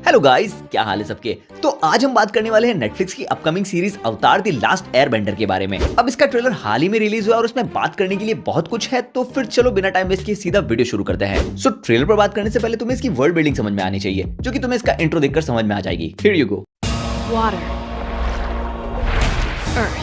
Hello guys, क्या हाल है सबके। तो आज हम बात करने वाले हैं नेटफ्लिक्स की अपकमिंग सीरीज अवतार द लास्ट एयरबेंडर के बारे में। अब इसका ट्रेलर हाल ही में रिलीज हुआ और उसमें बात करने के लिए बहुत कुछ है, तो फिर चलो बिना टाइम वेस्ट किए सीधा वीडियो शुरू करते हैं। सो ट्रेलर पर बात करने से पहले तुम्हें इसकी वर्ल्ड बिल्डिंग समझ में आनी चाहिए, जो कि तुम्हें इसका इंट्रो देखकर समझ में आ जाएगी। Here you go. Water. Earth.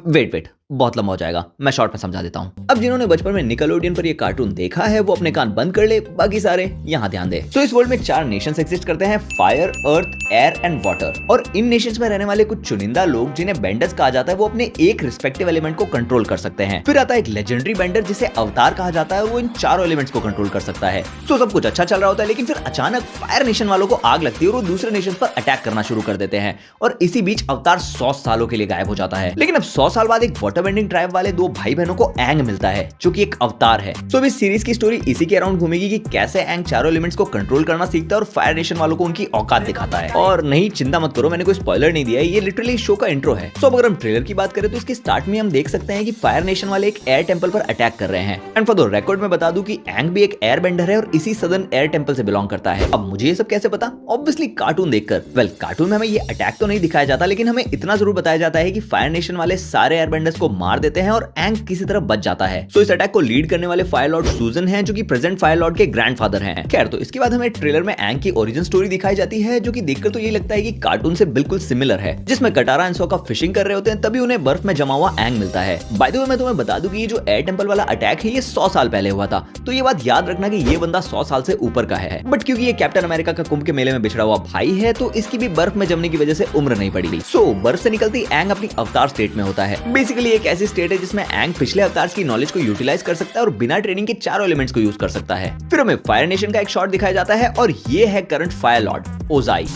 Wait बहुत लंबा हो जाएगा, मैं शॉर्ट में समझा देता हूँ। अब जिन्होंने बचपन में निकलोडियन पर ये कार्टून देखा है वो अपने कान बंद कर ले, बाकी सारे यहाँ ध्यान दे। तो इस वर्ल्ड में 4 नेशंस एग्जिस्ट करते हैं, fire, earth, air and water. और इन नेशंस में रहने वाले कुछ चुनिंदा लोग जिन्हें बेंडर्स कहा जाता है, वो अपने एक रिस्पेक्टिव एलिमेंट को कंट्रोल कर सकते हैं। फिर आता है एक लेजेंडरी बेंडर जिसे अवतार कहा जाता है, वो इन 4 एलिमेंट्स को कंट्रोल कर सकता है। तो सब कुछ अच्छा चल रहा होता है, लेकिन फिर अचानक फायर नेशन वालों को आग लगती है और वो दूसरे नेशन पर अटैक करना शुरू कर देते हैं। और इसी बीच अवतार 100 सालों के लिए गायब हो जाता है। लेकिन अब 100 साल बाद एक वाटर बेंडिंग ट्राइब वाले 2 भाई बहनों को एंग मिलता है, जो कि एक अवतार है। तो इस सीरीज की स्टोरी इसी के अराउंड घूमेगी कि कैसे एंग चारों एलिमेंट्स को कंट्रोल करना सीखता है और फायर नेशन वालों को उनकी औकात दिखाता है। और नहीं, चिंता मत करो, मैंने कोई स्पॉइलर नहीं दिया है, ये लिटरली शो का इंट्रो है। तो अगर हम ट्रेलर की बात करें तो इसके स्टार्ट में हम देख सकते हैं कि फायर नेशन वाले एक एयर टेंपल पर अटैक कर रहे हैं। एंड फॉर द रिकॉर्ड में बता दूं कि एंग भी एक एयर बेंडर है और इसी सदर्न एयर टेंपल से बिलोंग करता है। अब मुझे ये सब कैसे पता? ऑब्वियसली कार्टून देखकर। वेल, कार्टून में हमें ये अटैक तो नहीं दिखाया जाता, लेकिन हमें इतना जरूर बताया जाता है कि फायर नेशन वाले सारे एयर बेंडर्स को मार देते हैं और एंग किसी तरह बच जाता है। सो इस अटैक को लीड करने वाले फायर लॉर्ड सूजन हैं, जो कि प्रेजेंट फायर लॉर्ड के ग्रैंडफादर हैं। खैर, तो इसके बाद हमें ट्रेलर में एंग की ओरिजिन स्टोरी दिखाई जाती है, जो कि देखकर तो ये लगता है कि कार्टून से बिल्कुल सिमिलर है, जिसमें कटारा एंड सोका फिशिंग कर रहे होते हैं, तभी उन्हें बर्फ में जमा हुआ एंग मिलता है। बाय द वे, मैं तुम्हें बता दूं कि ये जो एयर टेंपल वाला अटैक है ये 100 साल पहले हुआ था, तो ये बात याद रखना कि ये बंदा 100 साल से ऊपर का है। बट क्योंकि ये कैप्टन अमेरिका का कुंभ के मेले में बिछड़ा हुआ भाई है, तो इसकी भी बर्फ में जमने की वजह से उम्र नहीं पड़ी। सो बर्फ से निकलती एंग अपनी अवतार स्टेट में होता है। बेसिकली एक ऐसी स्टेट है जिसमें एंग पिछले अवतार की नॉलेज को यूटिलाइज कर सकता है और बिना ट्रेनिंग के चारों एलिमेंट्स को यूज कर सकता है। फिर हमें फायर नेशन का एक शॉट दिखाया जाता है और ये है current fire lord Ozai.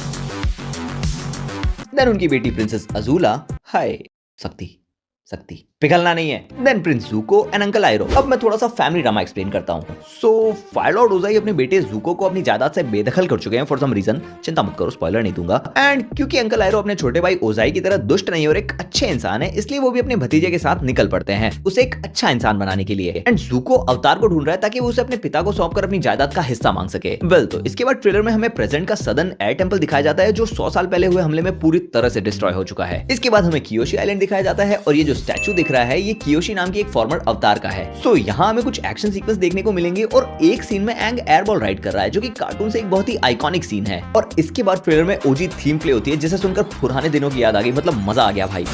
Then उनकी बेटी प्रिंसेस अजूला, हाय शक्ति पिघलना नहीं है। Then prince Zuko and uncle Iroh. अब मैं थोड़ा सा फैमिली ड्रामा एक्सप्लेन करता हूँ। सो फायर लॉर्ड ओजाई अपने बेटे ज़ूको को अपनी जायदाद से बेदखल कर चुके हैं फॉर सम रीजन। चिंता मत करो, स्पॉइलर नहीं दूंगा। एंड क्योंकि अंकल आइरो अपने छोटे भाई ओजाई की तरह दुष्ट नहीं और एक अच्छे इंसान है, इसलिए वो भी अपने भतीजे के साथ निकल पड़ते हैं उसे एक अच्छा इंसान बनाने के लिए। एंड ज़ूको अवतार को ढूंढ रहा है ताकि वो उसे अपने पिता को सौंपकर अपनी जायदाद का हिस्सा मांग सके। वेल, तो इसके बाद ट्रेलर में हमें प्रेजेंट का सदर्न एयर टेंपल दिखाया जाता है, जो 100 साल पहले हुए हमले में पूरी तरह से डिस्ट्रॉय हो चुका है। इसके बाद हमें कियोशी आइलैंड दिखाया जाता है और ये जो स्टैचू दिख रहा है ये कियोशी नाम की एक फॉर्मर अवतार का है। सो यहाँ हमें कुछ एक्शन सीक्वेंस देखने को मिलेंगे और एक सीन में एंग एयरबॉल राइड कर रहा है, जो कि कार्टून से एक बहुत ही आइकॉनिक सीन है। और इसके बाद ट्रेलर में ओजी थीम प्ले होती है, जिसे सुनकर पुराने दिनों की याद आ गई, मतलब मजा आ गया भाई।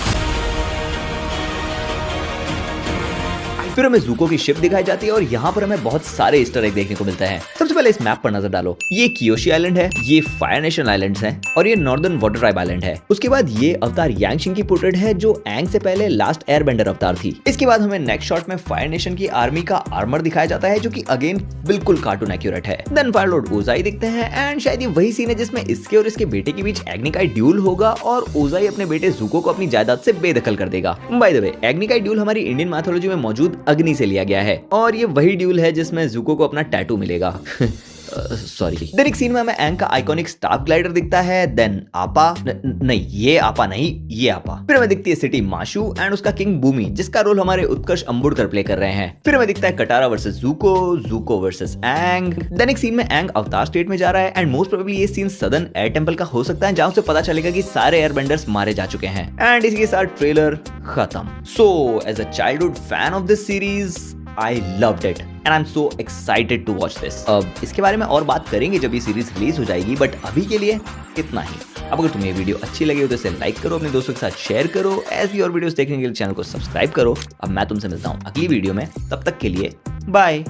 फिर हमें ज़ूको की शिप दिखाई जाती है और यहाँ पर हमें बहुत सारे ईस्टर एग देखने को मिलते हैं। सबसे पहले इस मैप पर नजर डालो, ये कियोशी आइलैंड है, ये फायर नेशन आइलैंड्स हैं और ये नॉर्दर्न वाटर ट्राइब आइलैंड है। उसके बाद ये अवतार यांगशिंग की पोर्ट्रेट है, जो एंग से पहले लास्ट एयर बेंडर अवतार थी। इसके बाद हमें नेक्स्ट शॉट में फायर नेशन की आर्मी का आर्मर दिखाया जाता है, जो कि अगेन बिल्कुल कार्टून एक्यूरेट है। देन फायर लॉर्ड ओजाई दिखते हैं एंड शायद ये वही सीन है जिसमें इसके और इसके बेटे के बीच एग्निकाई ड्यूल होगा और ओजाई अपने बेटे ज़ूको को अपनी जायदाद से बेदखल कर देगा। बाय द वे, एग्निकाई ड्यूल हमारी इंडियन मैथोलॉजी में मौजूद अग्नि से लिया गया है और ये वही ड्यूल है जिसमें ज़ूको को अपना टैटू मिलेगा। सॉरी। देन एक सीन में हमें एंग का आइकॉनिक स्टाफ ग्लाइडर दिखता है। देन आपा नहीं, ये आपा नहीं, ये आपा। फिर हमें दिखती है सिटी माशू एंड उसका किंग बूमी, जिसका रोल हमारे उत्कर्ष अंबुडकर प्ले कर रहे हैं। फिर हमें दिखता है कटारा वर्सेस ज़ूको वर्सेस एंग। देन एक सीन में एंग अवतार स्टेट में जा रहा है एंड मोस्ट प्रोबेबली ये सीन सदर्न एयर टेंपल का हो सकता है, जहां से पता चलेगा कि सारे एयरबेंडर्स मारे जा चुके हैं। एंड इसके साथ ट्रेलर खत्म। So as a childhood fan of this series, I loved it and I'm so excited to watch this. अब इसके बारे में और बात करेंगे जब ये सीरीज रिलीज हो जाएगी, बट अभी के लिए इतना ही। अब अगर तुम्हें ये वीडियो अच्छी लगी हो तो इसे लाइक करो, अपने दोस्तों के साथ शेयर करो, ऐसी और वीडियोस देखने के लिए चैनल को सब्सक्राइब करो। अब मैं तुमसे मिलता हूँ अगली वीडियो में, तब तक के लिए बाय।